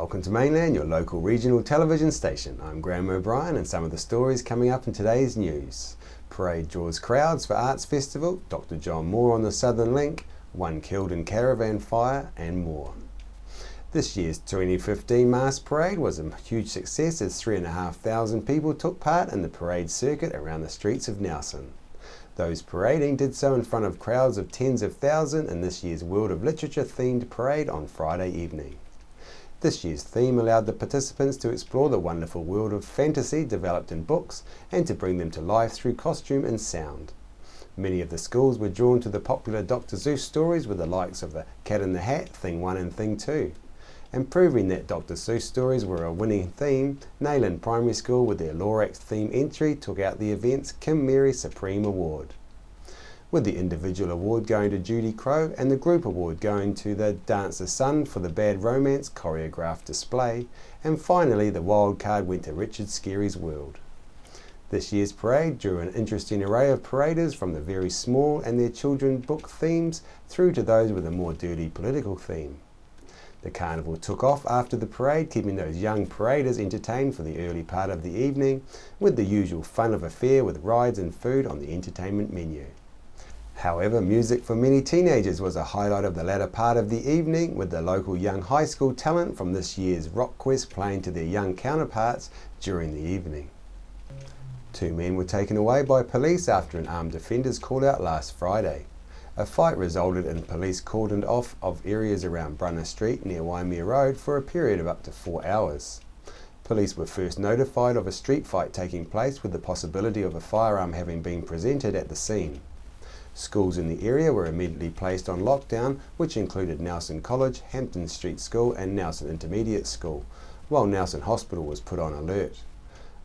Welcome to Mainland, your local regional television station. I'm Graham O'Brien, and some of the stories coming up in today's news. Parade draws crowds for Arts Festival, Dr. John Moore on the Southern Link, 1 killed in caravan fire, and more. This year's 2015 Mask Parade was a huge success as 3,500 people took part in the parade circuit around the streets of Nelson. Those parading did so in front of crowds of tens of thousands in this year's World of Literature themed parade on Friday evening. This year's theme allowed the participants to explore the wonderful world of fantasy developed in books and to bring them to life through costume and sound. Many of the schools were drawn to the popular Dr. Seuss stories with the likes of the Cat in the Hat, Thing 1 and Thing 2. And proving that Dr. Seuss stories were a winning theme, Mainland Primary School with their Lorax theme entry took out the event's Kim Mary Supreme Award, with the individual award going to Judy Crow and the group award going to the Dancer's Son for the Bad Romance choreographed display, and finally the wild card went to Richard Scarry's World. This year's parade drew an interesting array of paraders from the very small and their children's book themes through to those with a more dirty political theme. The carnival took off after the parade, keeping those young paraders entertained for the early part of the evening with the usual fun of a fair with rides and food on the entertainment menu. However, music for many teenagers was a highlight of the latter part of the evening, with the local young high school talent from this year's Rock Quest playing to their young counterparts during the evening. 2 men were taken away by police after an armed offenders call out last Friday. A fight resulted in police cordoned off of areas around Brunner Street near Waimea Road for a period of up to 4 hours. Police were first notified of a street fight taking place with the possibility of a firearm having been presented at the scene. Schools in the area were immediately placed on lockdown, which included Nelson College, Hampton Street School and Nelson Intermediate School, while Nelson Hospital was put on alert.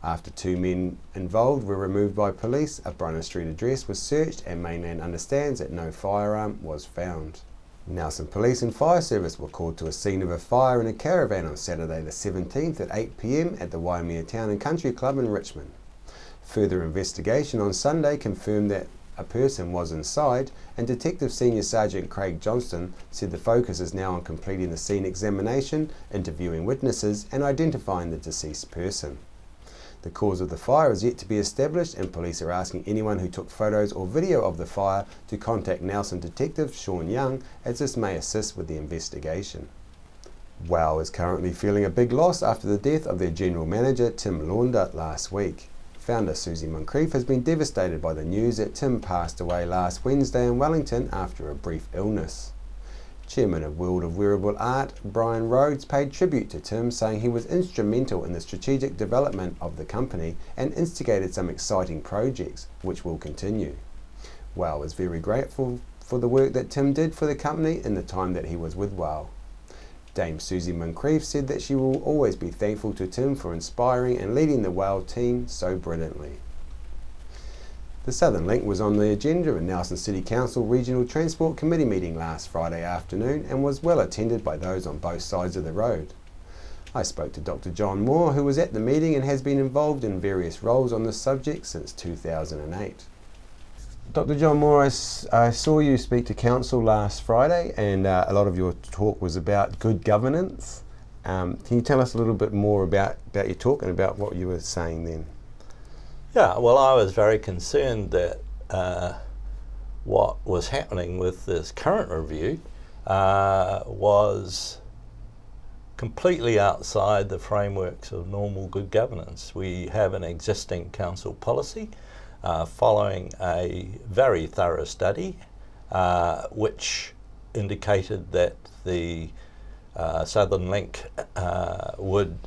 After 2 men involved were removed by police, a Brunner Street address was searched and Mainland understands that no firearm was found. Nelson Police and Fire Service were called to a scene of a fire in a caravan on Saturday the 17th at 8 p.m. at the Waimea Town and Country Club in Richmond. Further investigation on Sunday confirmed that a person was inside, and Detective Senior Sergeant Craig Johnston said the focus is now on completing the scene examination, interviewing witnesses and identifying the deceased person. The cause of the fire is yet to be established, and police are asking anyone who took photos or video of the fire to contact Nelson Detective Sean Young, as this may assist with the investigation. WOW is currently feeling a big loss after the death of their general manager Tim Launder last week. Founder Susie Moncrief has been devastated by the news that Tim passed away last Wednesday in Wellington after a brief illness. Chairman of World of Wearable Art, Brian Rhodes, paid tribute to Tim, saying he was instrumental in the strategic development of the company and instigated some exciting projects, which will continue. WOW is very grateful for the work that Tim did for the company in the time that he was with WOW. Dame Susie Moncrief said that she will always be thankful to Tim for inspiring and leading the WOW team so brilliantly. The Southern Link was on the agenda in Nelson City Council Regional Transport Committee meeting last Friday afternoon and was well attended by those on both sides of the road. I spoke to Dr. John Moore, who was at the meeting and has been involved in various roles on this subject since 2008. Dr. John Moore, I saw you speak to Council last Friday, and a lot of your talk was about good governance. Can you tell us a little bit more about your talk and about what you were saying then? Yeah, well, I was very concerned that what was happening with this current review was completely outside the frameworks of normal good governance. We have an existing council policy following a very thorough study which indicated that the Southern Link would,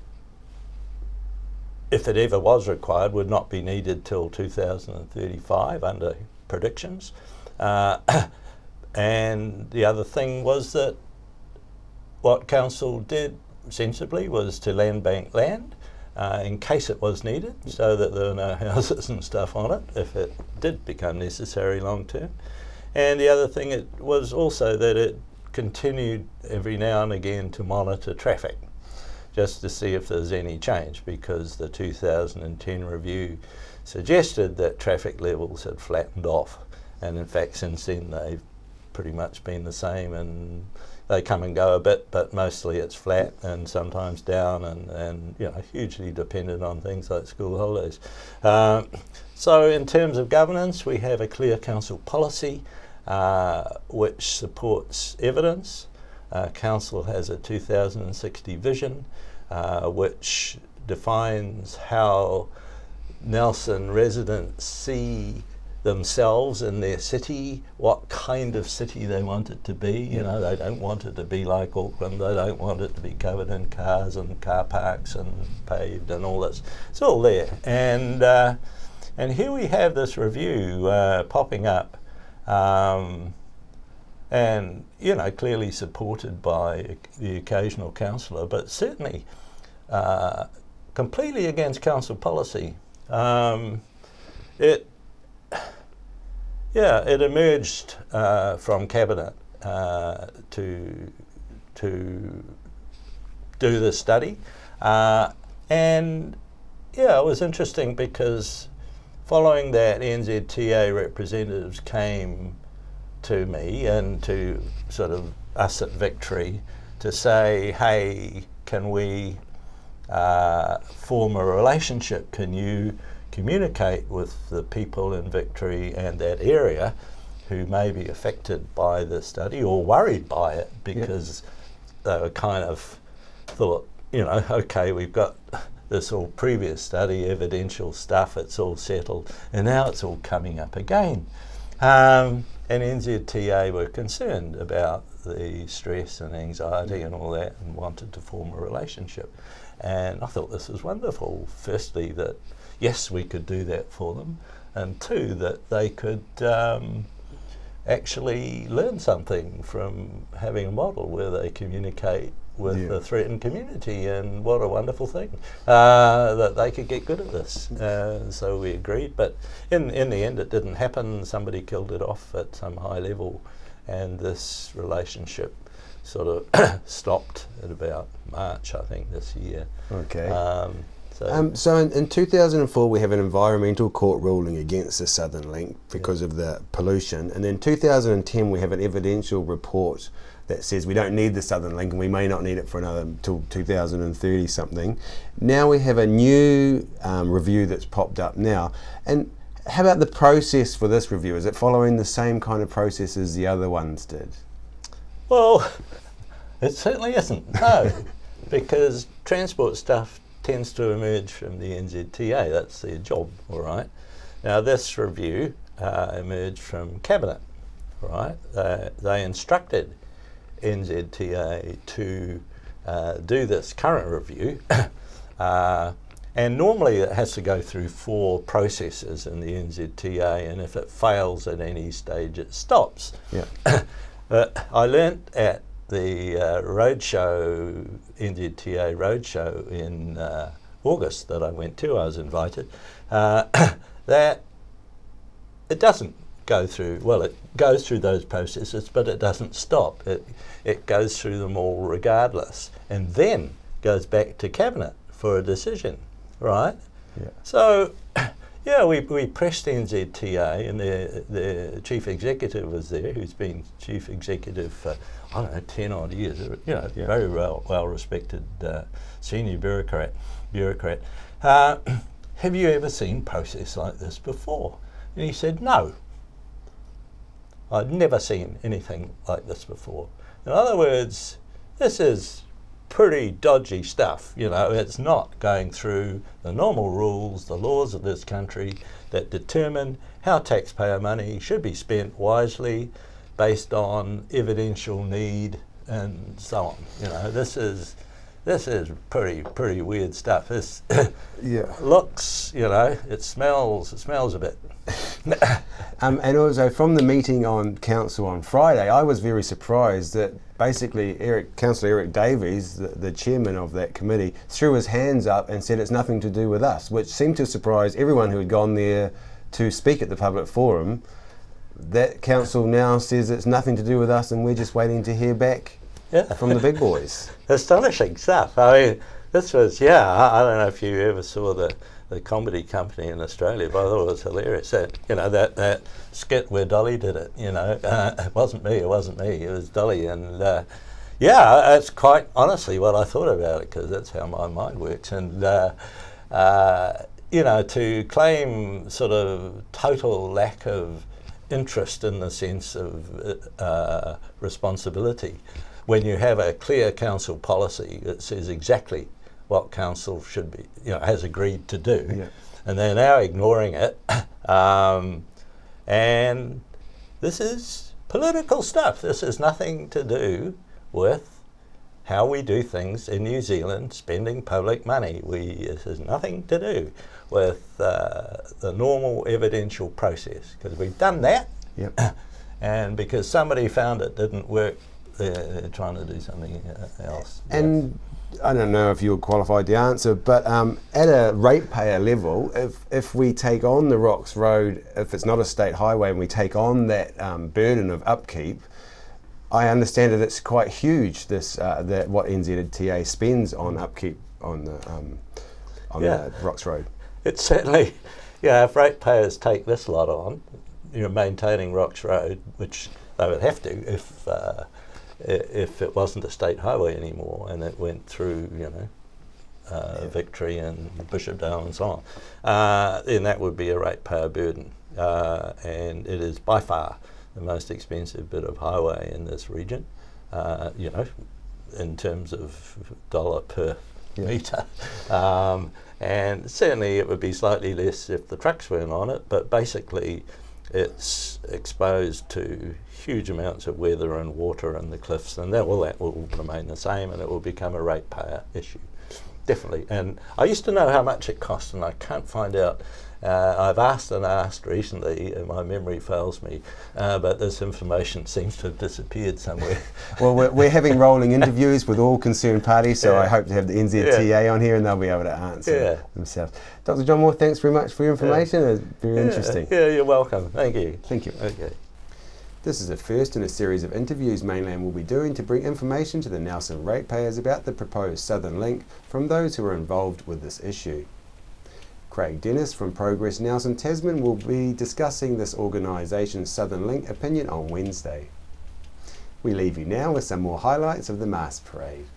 if it ever was required, would not be needed till 2035 under predictions. And the other thing was that what council did sensibly was to land bank land in case it was needed, so that there were no houses and stuff on it if it did become necessary long term. And the other thing it was also that it continued every now and again to monitor traffic, just to see if there's any change, because the 2010 review suggested that traffic levels had flattened off, and in fact since then they've pretty much been the same, and they come and go a bit, but mostly it's flat and sometimes down, and hugely dependent on things like school holidays. So in terms of governance, we have a clear council policy which supports evidence. Council has a 2060 vision which defines how Nelson residents see themselves in their city, what kind of city they want it to be. They don't want it to be like Auckland, they don't want it to be covered in cars and car parks and paved and all this. It's all there. And here we have this review popping up, and clearly supported by the occasional councillor, but certainly completely against council policy. It emerged from cabinet to do this study, and it was interesting because following that, NZTA representatives came to me and to sort of us at Victory to say, hey, can we form a relationship? Can you communicate with the people in Victory and that area who may be affected by the study or worried by it, because they were kind of thought, okay, we've got this all previous study, evidential stuff, it's all settled, and now it's all coming up again. And NZTA were concerned about the stress and anxiety and all that, and wanted to form a relationship. And I thought this was wonderful. Firstly, that yes, we could do that for them, and two, that they could actually learn something from having a model where they communicate with the threatened community, and what a wonderful thing that they could get good at this. So we agreed, but in the end it didn't happen. Somebody killed it off at some high level, and this relationship sort of stopped at about March, I think, this year. Okay. So in 2004 we have an environmental court ruling against the Southern Link because of the pollution, and then 2010 we have an evidential report that says we don't need the Southern Link and we may not need it for another until 2030 something. Now we have a new review that's popped up now. And how about the process for this review? Is it following the same kind of process as the other ones did? Well, it certainly isn't, no, because transport stuff tends to emerge from the NZTA. That's their job, all right. Now this review emerged from Cabinet, all right. They instructed NZTA to do this current review, and normally it has to go through 4 processes in the NZTA, and if it fails at any stage it stops. Yeah. But I learnt at the roadshow, NZTA roadshow in August that I went to, I was invited, that it doesn't go through, well, it goes through those processes, but it doesn't stop. It goes through them all regardless, and then goes back to Cabinet for a decision, right? Yeah. So, we pressed NZTA, and the chief executive was there, who's been chief executive for, 10 odd years, very well respected senior bureaucrat. Have you ever seen process like this before? And he said, no. I'd never seen anything like this before. In other words, this is pretty dodgy stuff. It's not going through the normal rules, the laws of this country that determine how taxpayer money should be spent wisely based on evidential need and so on. This is pretty weird stuff. This looks, it smells a bit. And also from the meeting on council on Friday, I was very surprised that basically Councillor Eric Davies, the chairman of that committee, threw his hands up and said it's nothing to do with us, which seemed to surprise everyone who had gone there to speak at the public forum. That council now says it's nothing to do with us and we're just waiting to hear back from the big boys. Astonishing stuff. I mean, this was, I don't know if you ever saw the comedy company in Australia, but I thought it was hilarious. That skit where Dolly did it, it wasn't me, it was Dolly. And that's quite honestly what I thought about it, because that's how my mind works. And, to claim sort of total lack of interest in the sense of responsibility, when you have a clear council policy that says exactly what council should be, has agreed to do, and they're now ignoring it. And this is political stuff. This has nothing to do with how we do things in New Zealand, spending public money. This has nothing to do with the normal evidential process, because we've done that. And because somebody found it didn't work, they're trying to do something else. And I don't know if you're qualified to answer, but at a ratepayer level, if we take on the Rocks Road, if it's not a state highway, and we take on that burden of upkeep, I understand that it's quite huge. That what NZTA spends on upkeep on the Rocks Road. It's certainly, if ratepayers take this lot on, maintaining Rocks Road, which they would have to if it wasn't a state highway anymore and it went through, Victory and Bishopdale and so on, then that would be a ratepayer burden. And it is by far the most expensive bit of highway in this region, in terms of dollar per metre. And certainly it would be slightly less if the trucks weren't on it, but basically it's exposed to huge amounts of weather and water and the cliffs, and that will remain the same, and it will become a ratepayer issue, definitely. And I used to know how much it cost, and I can't find out. I've asked and asked recently, and my memory fails me, but this information seems to have disappeared somewhere. Well, we're having rolling interviews with all concerned parties, so I hope to have the NZTA on here, and they'll be able to answer themselves. Dr. John Moore, thanks very much for your information. It was very interesting. Yeah, you're welcome. Thank you. Thank you. Okay. This is the first in a series of interviews Mainland will be doing to bring information to the Nelson ratepayers about the proposed Southern Link from those who are involved with this issue. Craig Dennis from Progress Nelson Tasman will be discussing this organisation's Southern Link opinion on Wednesday. We leave you now with some more highlights of the mass parade.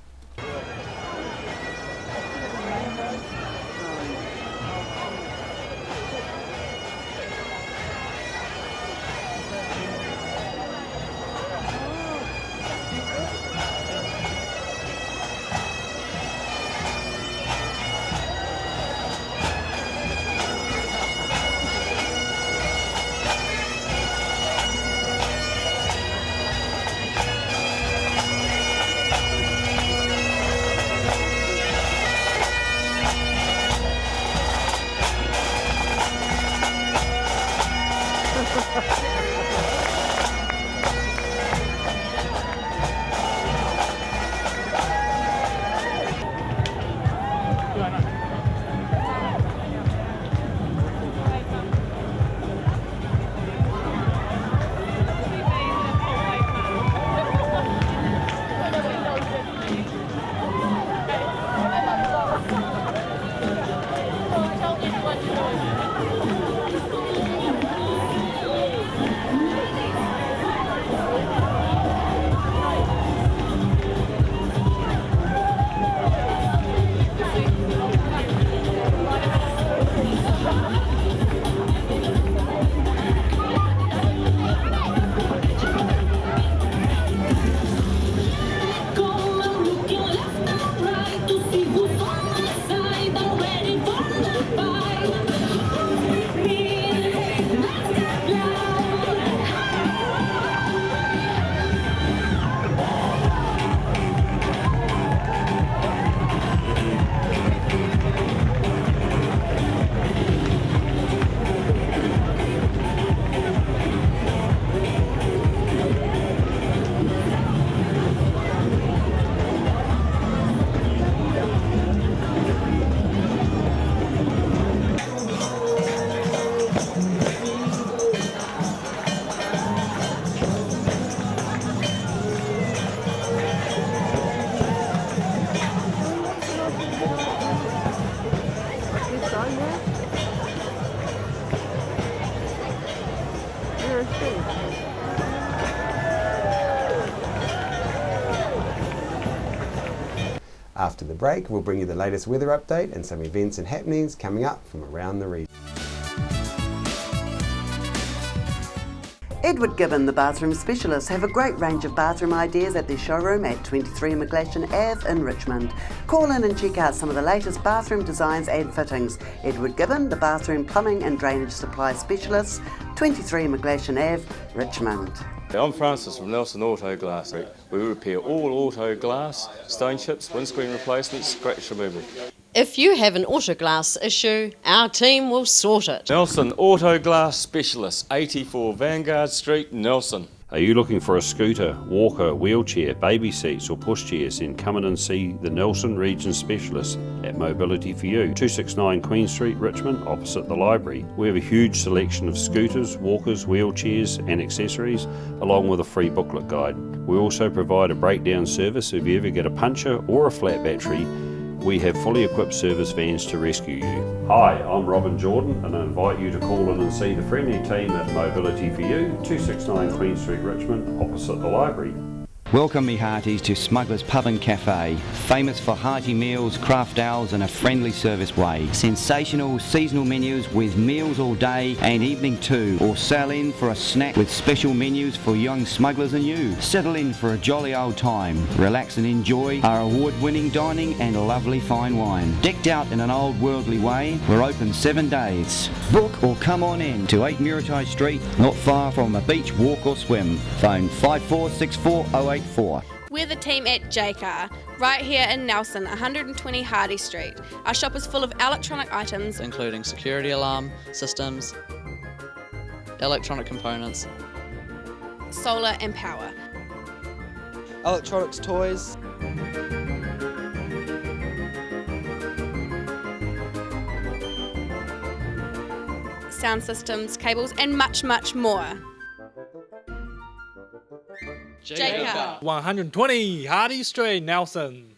After the break, we'll bring you the latest weather update and some events and happenings coming up from around the region. Edward Gibbon, the bathroom specialists, have a great range of bathroom ideas at their showroom at 23 McGlashan Ave in Richmond. Call in and check out some of the latest bathroom designs and fittings. Edward Gibbon, the bathroom plumbing and drainage supply specialists, 23 McGlashan Ave, Richmond. I'm Francis from Nelson Auto Glass. We repair all auto glass, stone chips, windscreen replacements, scratch removal. If you have an auto glass issue, our team will sort it. Nelson Auto Glass Specialists, 84 Vanguard Street, Nelson. Are you looking for a scooter, walker, wheelchair, baby seats or pushchairs? Then come in and see the Nelson Region Specialists at Mobility for You, 269 Queen Street, Richmond, opposite the library. We have a huge selection of scooters, walkers, wheelchairs and accessories, along with a free booklet guide. We also provide a breakdown service if you ever get a puncture or a flat battery. We have fully equipped service vans to rescue you. Hi, I'm Robin Jordan and I invite you to call in and see the friendly team at Mobility for You, 269 Queen Street, Richmond, opposite the library. Welcome me hearties to Smuggler's Pub and Cafe, famous for hearty meals, craft ales and a friendly service way. Sensational seasonal menus with meals all day and evening too, or sail in for a snack with special menus for young smugglers and you. Settle in for a jolly old time, relax and enjoy our award-winning dining and lovely fine wine. Decked out in an old worldly way, we're open 7 days. Book or come on in to 8 Muritai Street, not far from a beach, walk or swim. Phone 546408. We're the team at JCar, right here in Nelson, 120 Hardy Street. Our shop is full of electronic items, including security alarm systems, electronic components, solar and power, electronics toys, sound systems, cables and much, much more. JCar. 120 Hardy Street, Nelson.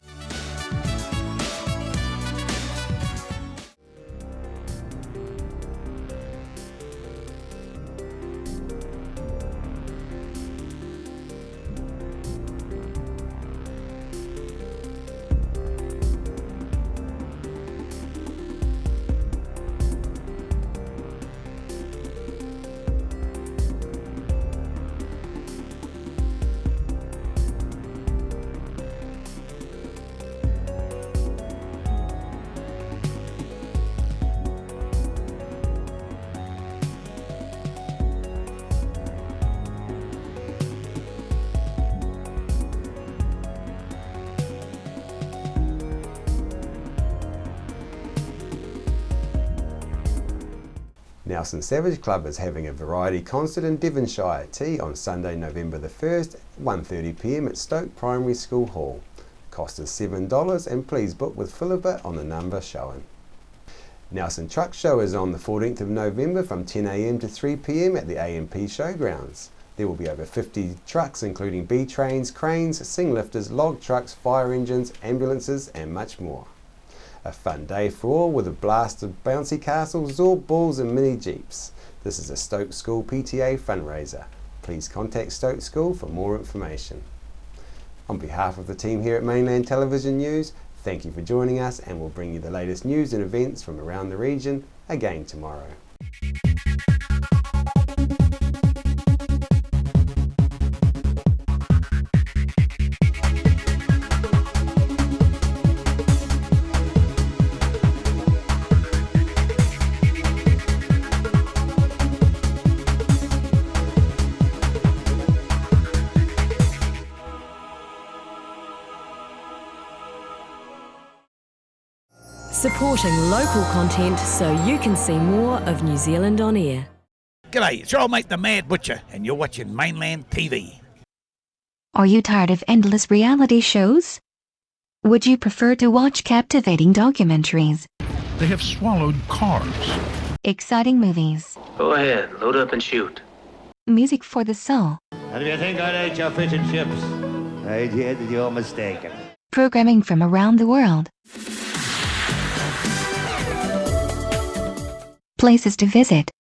Nelson Savage Club is having a variety concert in Devonshire Tea on Sunday, November the 1st, 1:30 p.m. at Stoke Primary School Hall. Cost is $7 and please book with Philippa on the number shown. Nelson Truck Show is on the 14th of November from 10 a.m. to 3 p.m. at the AMP Showgrounds. There will be over 50 trucks including B-trains, cranes, sing lifters, log trucks, fire engines, ambulances and much more. A fun day for all with a blast of bouncy castles, Zorb balls and mini jeeps. This is a Stoke School PTA fundraiser. Please contact Stoke School for more information. On behalf of the team here at Mainland Television News, thank you for joining us and we'll bring you the latest news and events from around the region again tomorrow. Supporting local content so you can see more of New Zealand on air. G'day, it's your old mate the Mad Butcher, and you're watching Mainland TV. Are you tired of endless reality shows? Would you prefer to watch captivating documentaries? They have swallowed cars. Exciting movies. Go ahead, load up and shoot. Music for the soul. How do you think I'd ate your fish and chips? I did, you're mistaken. Programming from around the world. Places to visit.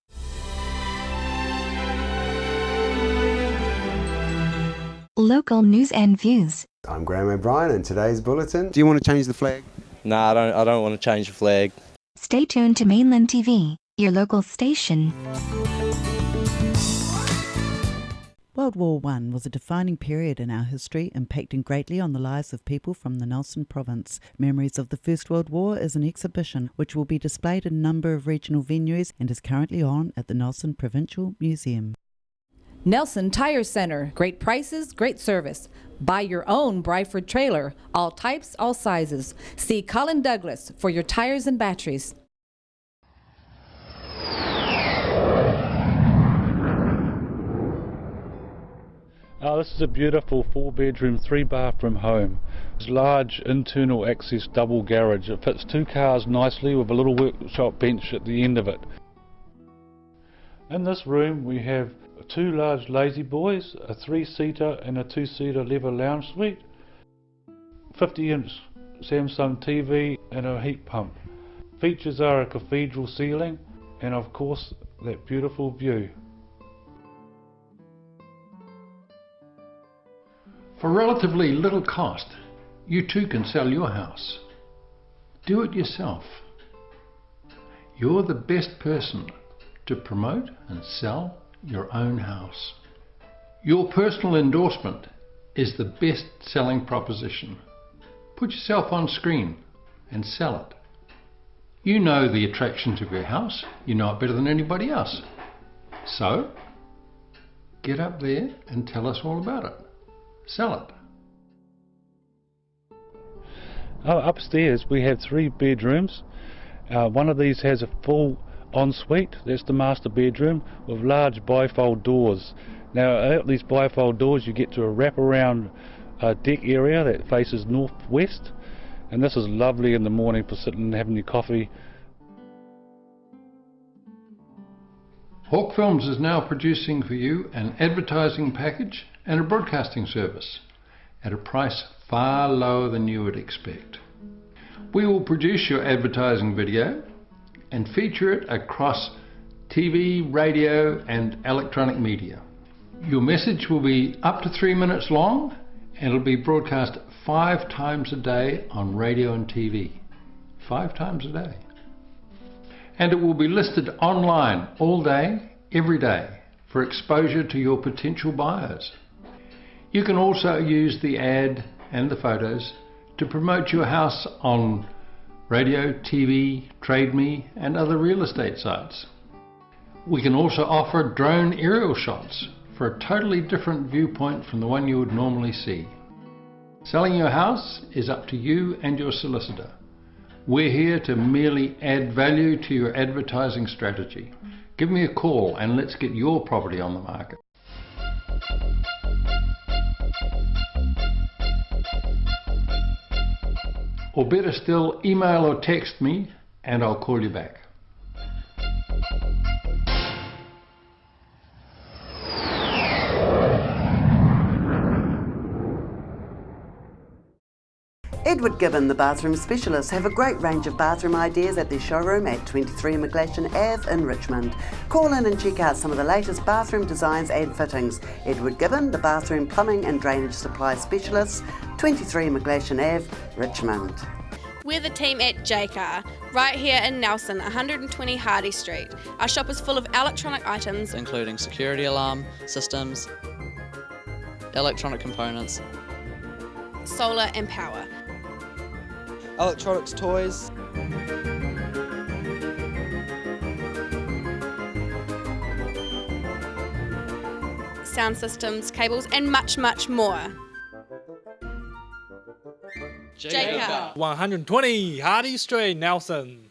Local news and views. I'm Graham O'Brien and today's bulletin. Do you want to change the flag? No, I don't want to change the flag. Stay tuned to Mainland TV, your local station. World War I was a defining period in our history, impacting greatly on the lives of people from the Nelson province. Memories of the First World War is an exhibition which will be displayed in a number of regional venues and is currently on at the Nelson Provincial Museum. Nelson Tire Center. Great prices, great service. Buy your own Bryford trailer. All types, all sizes. See Colin Douglas for your tires and batteries. This is a beautiful 4-bedroom, 3-bathroom home. It's a large internal access double garage. It fits 2 cars nicely with a little workshop bench at the end of it. In this room we have 2 large lazy boys, a 3-seater and a 2-seater leather lounge suite, 50-inch Samsung TV and a heat pump. Features are a cathedral ceiling and of course that beautiful view. For relatively little cost, you too can sell your house. Do it yourself. You're the best person to promote and sell your own house. Your personal endorsement is the best selling proposition. Put yourself on screen and sell it. You know the attractions of your house. You know it better than anybody else. So, get up there and tell us all about it. Sell it. Upstairs we have 3 bedrooms. One of these has a full ensuite. That's the master bedroom with large bifold doors. Now out these bifold doors you get to a wraparound deck area that faces northwest, and this is lovely in the morning for sitting and having your coffee. Hawk Films is now producing for you an advertising package and a broadcasting service at a price far lower than you would expect. We will produce your advertising video and feature it across TV, radio and electronic media. Your message will be up to 3 minutes long and it'll be broadcast 5 times a day on radio and TV. 5 times a day. And it will be listed online all day, every day, for exposure to your potential buyers. You can also use the ad and the photos to promote your house on radio, TV, Trade Me and other real estate sites. We can also offer drone aerial shots for a totally different viewpoint from the one you would normally see. Selling your house is up to you and your solicitor. We're here to merely add value to your advertising strategy. Give me a call and let's get your property on the market. Or better still, email or text me and I'll call you back. Edward Gibbon, the bathroom specialist, have a great range of bathroom ideas at their showroom at 23 McGlashan Ave in Richmond. Call in and check out some of the latest bathroom designs and fittings. Edward Gibbon, the bathroom plumbing and drainage supply specialist, 23 McGlashan Ave, Richmond. We're the team at JCar, right here in Nelson, 120 Hardy Street. Our shop is full of electronic items, including security alarm systems, electronic components, solar and power, electronics toys, sound systems, cables and much, much more. JCar. 120 Hardy Street, Nelson.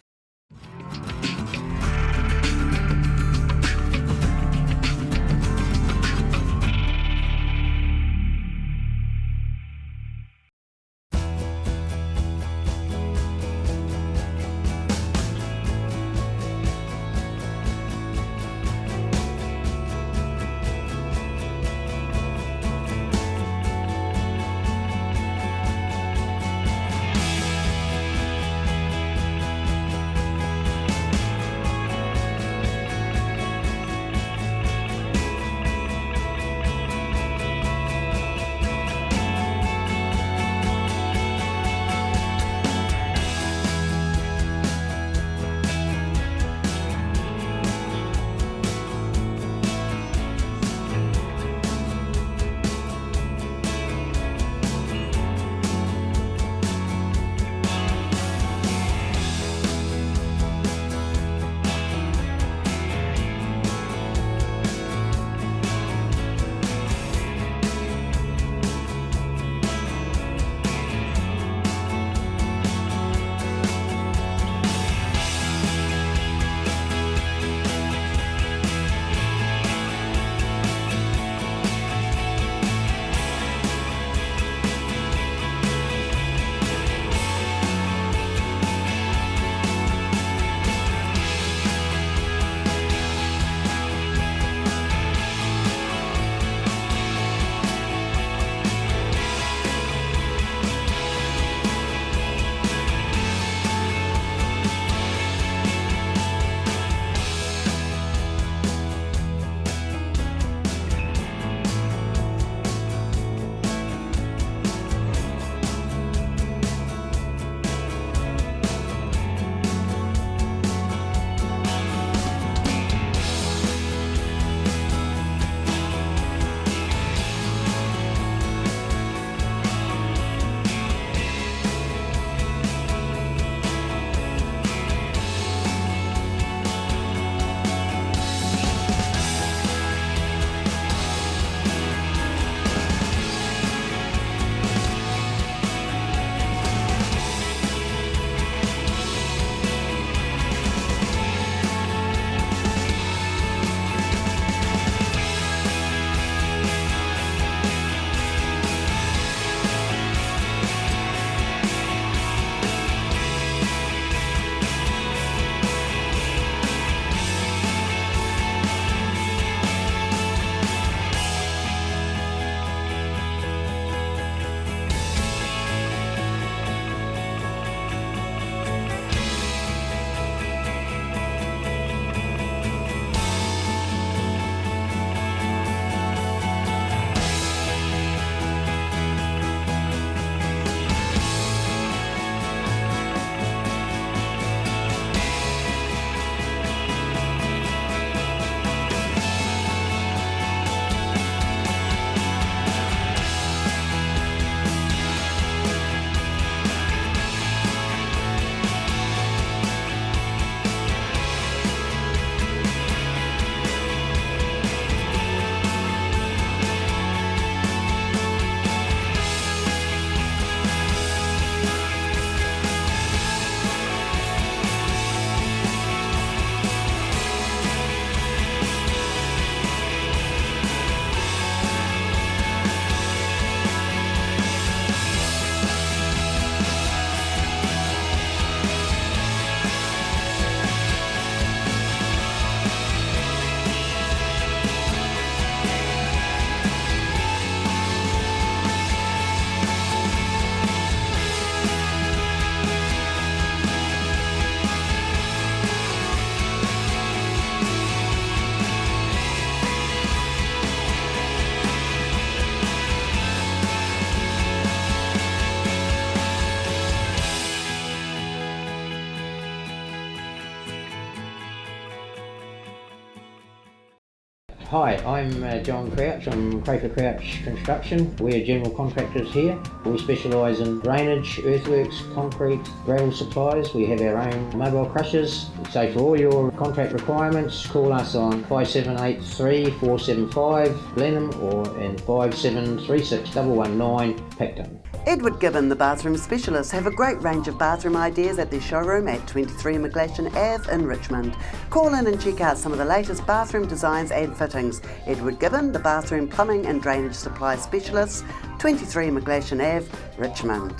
Hi, I'm John Crouch. I'm Crafer Crouch Construction. We're general contractors here. We specialise in drainage, earthworks, concrete, gravel supplies. We have our own mobile crushers. So for all your contract requirements, call us on 5783 475 Blenheim or in 5736 119 Picton. Edward Gibbon, the bathroom specialists, have a great range of bathroom ideas at their showroom at 23 McGlashan Ave in Richmond. Call in and check out some of the latest bathroom designs and fittings. Edward Gibbon, the bathroom plumbing and drainage supply specialist, 23 McGlashan Ave, Richmond.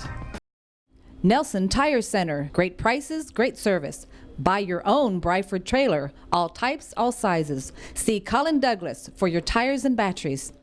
Nelson Tire Center. Great prices, great service. Buy your own Bryford trailer. All types, all sizes. See Colin Douglas for your tires and batteries.